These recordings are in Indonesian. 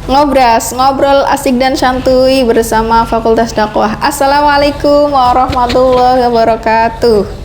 Ngobras, ngobrol asik dan santuy bersama Fakultas Dakwah. Assalamualaikum warahmatullahi wabarakatuh.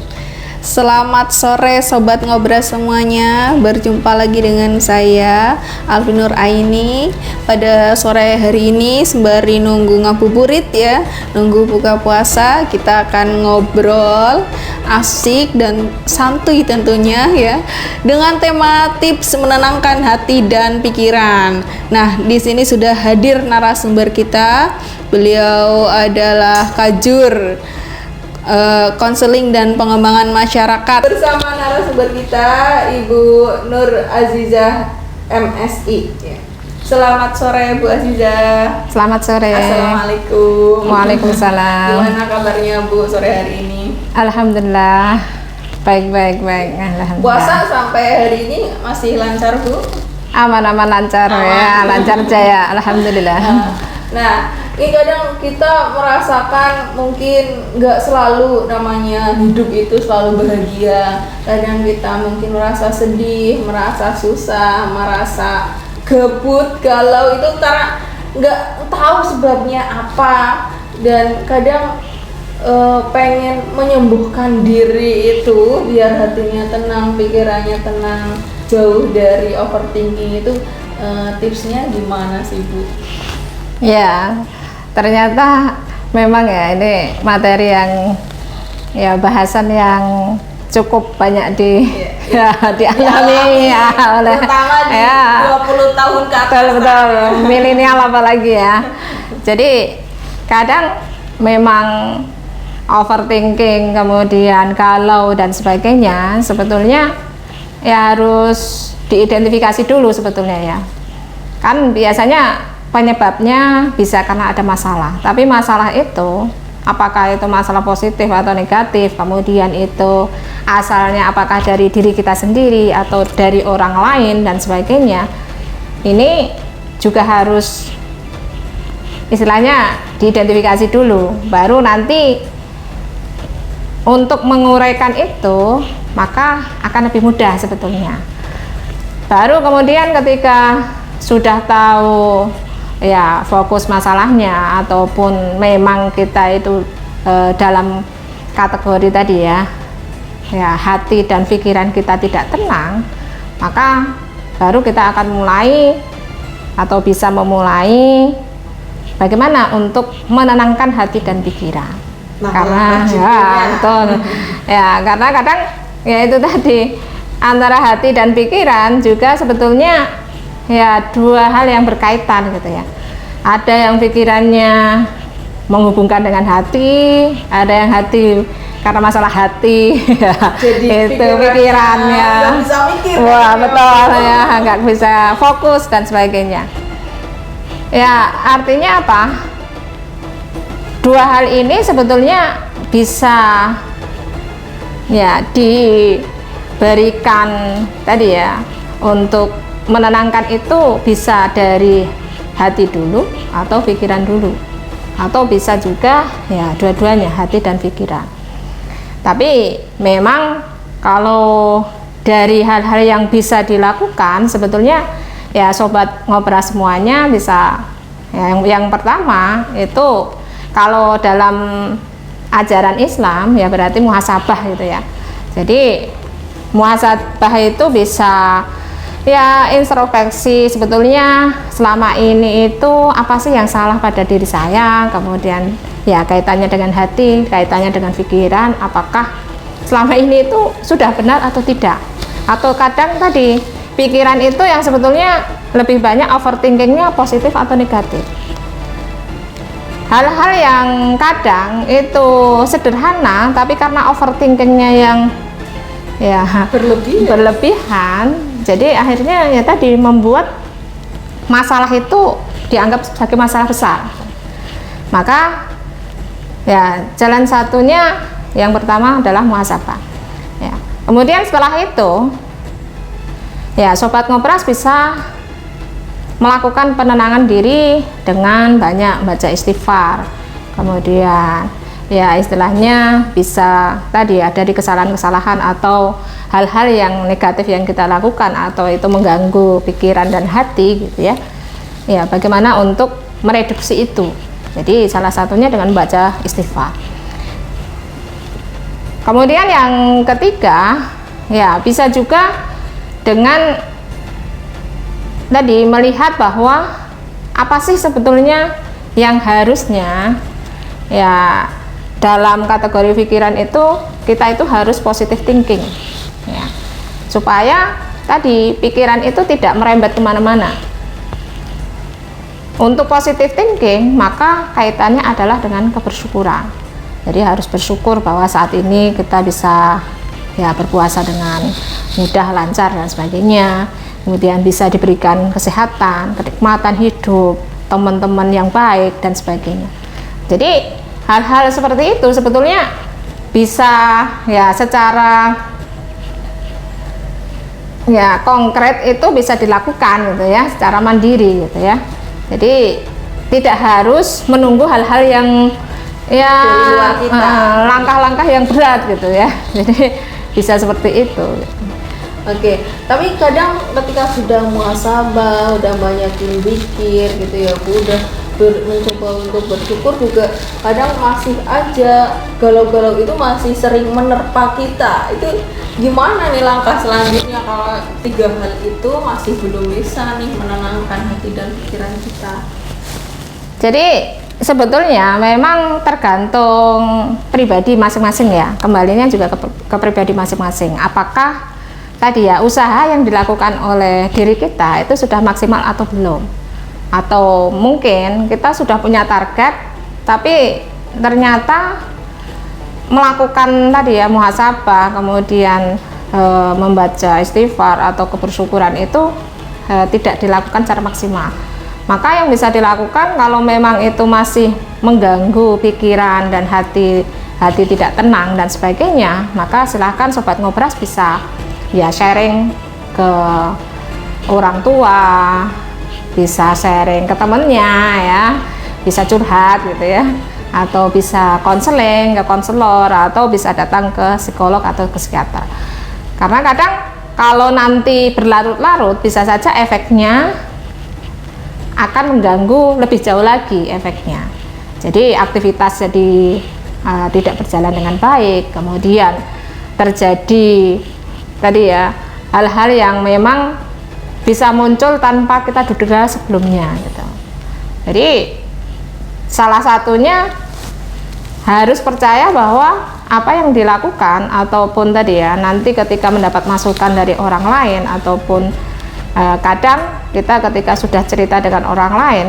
Selamat sore Sobat Ngobras semuanya. Berjumpa lagi dengan saya Alfi Nur Aini. Pada sore hari ini sembari nunggu ngabuburit ya, nunggu buka puasa, kita akan ngobrol asik dan santuy tentunya ya, dengan tema tips menenangkan hati dan pikiran. Nah, di sini sudah hadir narasumber kita. Beliau adalah Kajur konseling dan pengembangan masyarakat. Bersama narasumber kita Ibu Nur Azizah MSI. Selamat sore Bu Azizah. Selamat sore. Assalamualaikum. Waalaikumsalam. Gimana kabarnya Bu sore hari ini? Alhamdulillah. Baik. Alhamdulillah. Puasa sampai hari ini masih lancar Bu? Aman lancar ya, lancar jaya. Alhamdulillah. Nah, ini kadang kita merasakan mungkin nggak selalu namanya hidup itu selalu bahagia. Kadang kita mungkin merasa sedih, merasa susah, merasa gabut, galau itu karena nggak tahu sebabnya apa, dan kadang pengen menyembuhkan diri itu biar hatinya tenang, pikirannya tenang, jauh dari overthinking itu. Tipsnya gimana sih Bu? Ya, ternyata memang ya ini materi yang ya bahasan yang cukup banyak dialami ya oleh terutama di 20 tahun ke atas. Betul, milenial apalagi ya. Jadi kadang memang overthinking, kemudian galau dan sebagainya, sebetulnya ya harus diidentifikasi dulu sebetulnya ya. Kan biasanya penyebabnya bisa karena ada masalah, tapi masalah itu apakah itu masalah positif atau negatif, kemudian itu asalnya apakah dari diri kita sendiri atau dari orang lain dan sebagainya, ini juga harus istilahnya diidentifikasi dulu, baru nanti untuk menguraikan itu maka akan lebih mudah sebetulnya. Baru kemudian ketika sudah tahu ya fokus masalahnya, ataupun memang kita itu dalam kategori tadi ya hati dan pikiran kita tidak tenang, maka baru kita akan mulai atau bisa memulai bagaimana untuk menenangkan hati dan pikiran. Karena betul ya, karena kadang ya itu tadi antara hati dan pikiran juga sebetulnya ya dua hal yang berkaitan gitu ya. Ada yang pikirannya menghubungkan dengan hati, ada yang hati karena masalah hati jadi itu pikirannya nggak bisa mikir, wah betul ya, nggak bisa fokus dan sebagainya ya. Artinya apa, dua hal ini sebetulnya bisa ya diberikan tadi ya, untuk menenangkan itu bisa dari hati dulu atau pikiran dulu, atau bisa juga ya dua-duanya, hati dan pikiran. Tapi memang kalau dari hal-hal yang bisa dilakukan sebetulnya ya Sobat Ngobras semuanya bisa ya, yang pertama itu kalau dalam ajaran Islam ya berarti muhasabah gitu ya. Jadi muhasabah itu bisa ya introspeksi, sebetulnya selama ini itu apa sih yang salah pada diri saya, kemudian ya kaitannya dengan hati, kaitannya dengan pikiran, apakah selama ini itu sudah benar atau tidak. Atau kadang tadi pikiran itu yang sebetulnya lebih banyak overthinkingnya positif atau negatif. Hal-hal yang kadang itu sederhana tapi karena overthinkingnya yang ya berlebihan, jadi akhirnya ya tadi membuat masalah itu dianggap sebagai masalah besar. Maka ya jalan satunya yang pertama adalah muhasabah ya. Kemudian setelah itu ya Sobat Ngobras bisa melakukan penenangan diri dengan banyak baca istighfar, kemudian ya istilahnya bisa tadi ada di kesalahan-kesalahan atau hal-hal yang negatif yang kita lakukan atau itu mengganggu pikiran dan hati gitu ya. ya bagaimana untuk mereduksi itu. Jadi salah satunya dengan baca istighfar. Kemudian yang ketiga, ya bisa juga dengan tadi melihat bahwa apa sih sebetulnya yang harusnya ya dalam kategori pikiran itu kita itu harus positive thinking ya, supaya tadi pikiran itu tidak merembet kemana-mana. Untuk positive thinking maka kaitannya adalah dengan kebersyukuran. Jadi harus bersyukur bahwa saat ini kita bisa ya berpuasa dengan mudah, lancar dan sebagainya. Kemudian bisa diberikan kesehatan, kenikmatan hidup, teman-teman yang baik dan sebagainya. Jadi hal-hal seperti itu sebetulnya bisa ya secara ya konkret itu bisa dilakukan gitu ya, secara mandiri gitu ya. Jadi tidak harus menunggu hal-hal yang ya langkah-langkah yang berat gitu ya. Jadi bisa seperti itu. Oke, tapi kadang ketika sudah muhasabah, udah banyakin zikir gitu ya Bu, udah mencoba untuk bersyukur juga kadang masih aja galau-galau itu masih sering menerpa kita. Itu gimana nih langkah selanjutnya kalau tiga hal itu masih belum bisa nih menenangkan hati dan pikiran kita? Jadi sebetulnya memang tergantung pribadi masing-masing ya, kembalinya juga ke pribadi masing-masing. Apakah tadi ya usaha yang dilakukan oleh diri kita itu sudah maksimal atau belum, atau mungkin kita sudah punya target tapi ternyata melakukan tadi ya muhasabah, kemudian membaca istighfar atau kebersyukuran itu tidak dilakukan secara maksimal. Maka yang bisa dilakukan kalau memang itu masih mengganggu pikiran dan hati tidak tenang dan sebagainya, maka silahkan Sobat Ngobras bisa ya sharing ke orang tua, bisa sharing ke temennya ya, bisa curhat gitu ya, atau bisa konseling ke konselor, atau bisa datang ke psikolog atau ke psikiater. Karena kadang kalau nanti berlarut-larut bisa saja efeknya akan mengganggu lebih jauh lagi efeknya. Jadi aktivitas jadi tidak berjalan dengan baik, kemudian terjadi tadi ya hal-hal yang memang bisa muncul tanpa kita duga sebelumnya gitu. Jadi salah satunya harus percaya bahwa apa yang dilakukan ataupun tadi ya nanti ketika mendapat masukan dari orang lain ataupun kadang kita ketika sudah cerita dengan orang lain,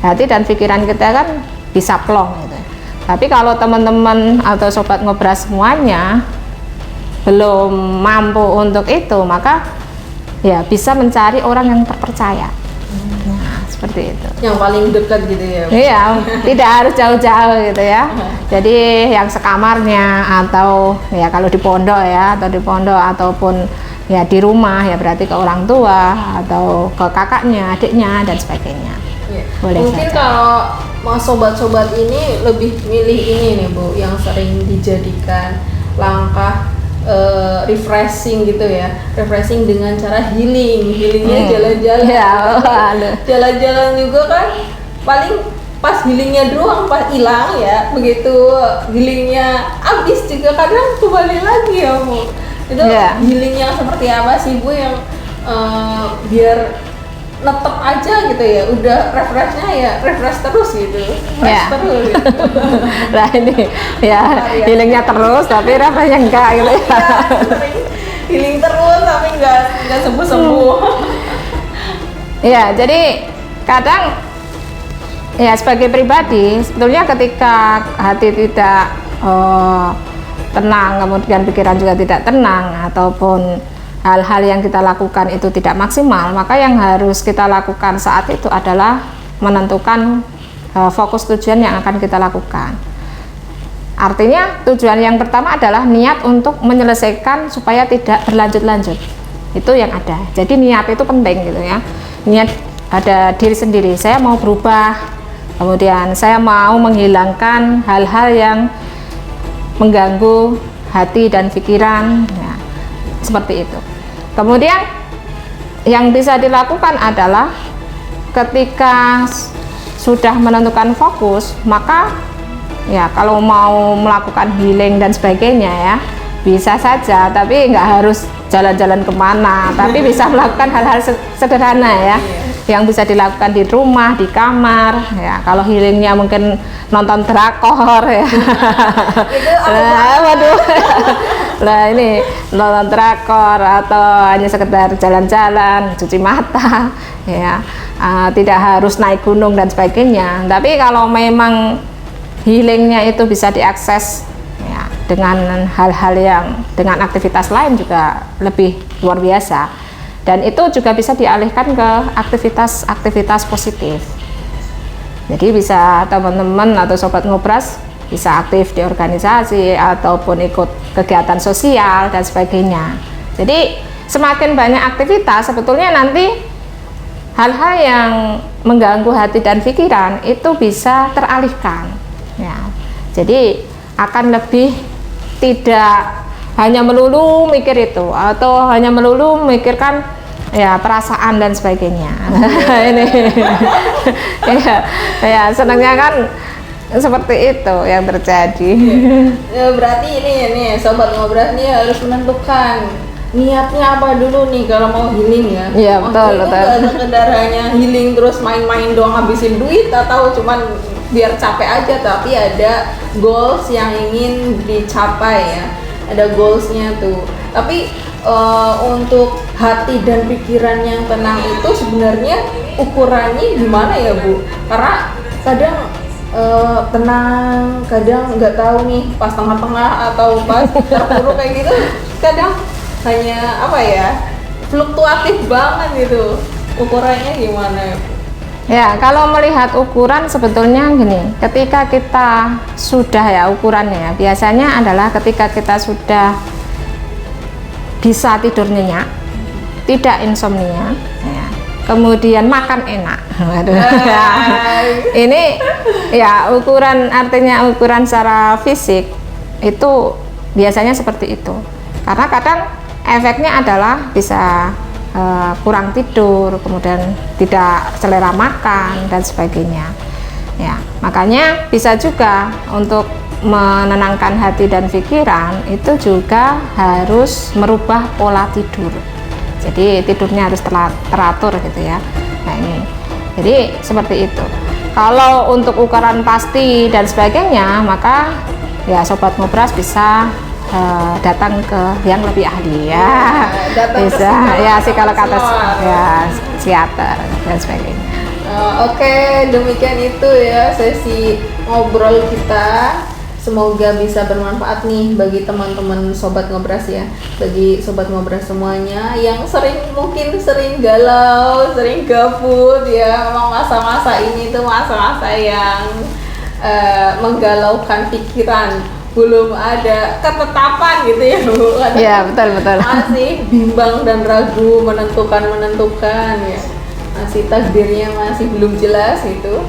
hati dan pikiran kita kan bisa plong gitu. Tapi kalau teman-teman atau Sobat Ngobras semuanya belum mampu untuk itu, maka ya bisa mencari orang yang terpercaya. Nah, seperti itu. Yang paling dekat gitu ya. Iya, tidak harus jauh-jauh gitu ya. Jadi yang sekamarnya atau ya kalau di pondok ya, atau di pondok ataupun ya di rumah ya berarti ke orang tua atau ke kakaknya, adiknya dan sebagainya. Ya. Boleh Mungkin saja. kalau sobat-sobat ini lebih milih ini nih Bu, yang sering dijadikan langkah refreshing gitu ya, refreshing dengan cara healingnya jalan-jalan. Ya, Jalan-jalan juga kan paling pas healingnya doang pas hilang ya, begitu healingnya habis juga kadang kembali lagi ya Bu. Itu healing yang seperti apa sih Bu yang biar netep aja gitu ya, udah refreshnya ya refresh terus gitu, terus gitu. Nah ini ya healingnya terus tapi refreshnya enggak gitu ya. Healing terus tapi enggak sembuh-sembuh. Ya jadi kadang ya sebagai pribadi sebetulnya ketika hati tidak tenang, kemudian pikiran juga tidak tenang, ataupun hal-hal yang kita lakukan itu tidak maksimal, maka yang harus kita lakukan saat itu adalah menentukan fokus tujuan yang akan kita lakukan. Artinya tujuan yang pertama adalah niat untuk menyelesaikan supaya tidak berlanjut-lanjut. Itu yang ada. Jadi niat itu penting gitu ya. Niat ada diri sendiri. Saya mau berubah. Kemudian saya mau menghilangkan hal-hal yang mengganggu hati dan pikiran ya, seperti itu. Kemudian yang bisa dilakukan adalah ketika sudah menentukan fokus, maka ya kalau mau melakukan healing dan sebagainya ya bisa saja, tapi nggak harus jalan-jalan kemana, tapi bisa melakukan hal-hal sederhana ya, yang bisa dilakukan di rumah, di kamar ya. Kalau healingnya mungkin nonton drakor ya. Waduh. Lah ini nonton drakor atau hanya sekedar jalan-jalan, cuci mata ya, tidak harus naik gunung dan sebagainya. Tapi kalau memang healingnya itu bisa diakses ya, dengan hal-hal yang dengan aktivitas lain juga lebih luar biasa, dan itu juga bisa dialihkan ke aktivitas positif. Jadi bisa teman-teman atau sobat ngobras bisa aktif di organisasi ataupun ikut kegiatan sosial dan sebagainya. Jadi semakin banyak aktivitas, sebetulnya nanti hal-hal yang mengganggu hati dan pikiran itu bisa teralihkan ya. Jadi akan lebih tidak hanya melulu mikir itu atau hanya melulu memikirkan ya perasaan dan sebagainya. Ini ya senangnya kan seperti itu yang terjadi. Ya, berarti ini sobat ngobras nih harus menentukan niatnya apa dulu nih kalau mau healing ya. Iya, betul. Ada sekedar hanya healing terus main-main doang habisin duit, atau cuman biar capek aja, tapi ada goals yang ingin dicapai ya, ada goalsnya tuh. Tapi untuk hati dan pikiran yang tenang itu sebenarnya ukurannya gimana ya Bu? Karena kadang tenang, kadang nggak tahu nih pas tengah-tengah atau pas terpuruk kayak gitu, kadang hanya apa ya, fluktuatif banget gitu. Ukurannya gimana ya Bu? Ya, kalau melihat ukuran sebetulnya gini, ketika kita sudah ya ukurannya ya, biasanya adalah ketika kita sudah bisa tidur nyenyak, tidak insomnia, ya, kemudian makan enak. Ya, ini ya ukuran, artinya ukuran secara fisik itu biasanya seperti itu. Karena kadang efeknya adalah bisa kurang tidur, kemudian tidak selera makan dan sebagainya ya. Makanya bisa juga untuk menenangkan hati dan pikiran itu juga harus merubah pola tidur, jadi tidurnya harus teratur gitu ya. Nah ini jadi seperti itu. Kalau untuk ukuran pasti dan sebagainya, maka ya sobat ngobras bisa datang ke yang lebih ahli ya, bisa ya psikolog atau ya psikiater dan sebagainya. Oke, demikian itu ya sesi ngobrol kita. Semoga bisa bermanfaat nih bagi teman-teman sobat ngobras ya, bagi sobat ngobras semuanya yang mungkin sering galau, sering gabut ya. Memang masa-masa ini tuh masa-masa yang menggalaukan pikiran, belum ada ketetapan gitu ya Bu. Iya, betul. Masih bimbang dan ragu, menentukan ya, masih takdirnya masih belum jelas itu.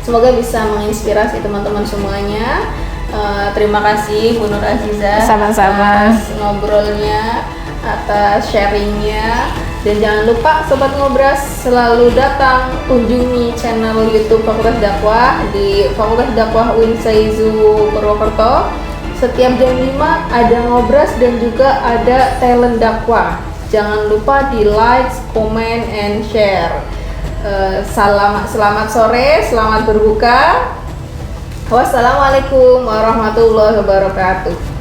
Semoga bisa menginspirasi teman-teman semuanya. Terima kasih Bu Nur Aziza sama-sama atas ngobrolnya, atas sharingnya. Dan jangan lupa sobat ngobras selalu datang kunjungi channel YouTube Fakultas Dakwah di Fakultas Dakwah UIN Saizu Purwokerto. Setiap jam 5 ada ngobras dan juga ada talent dakwah. Jangan lupa di like, comment, and share. Selamat sore, selamat berbuka. Wassalamualaikum warahmatullahi wabarakatuh.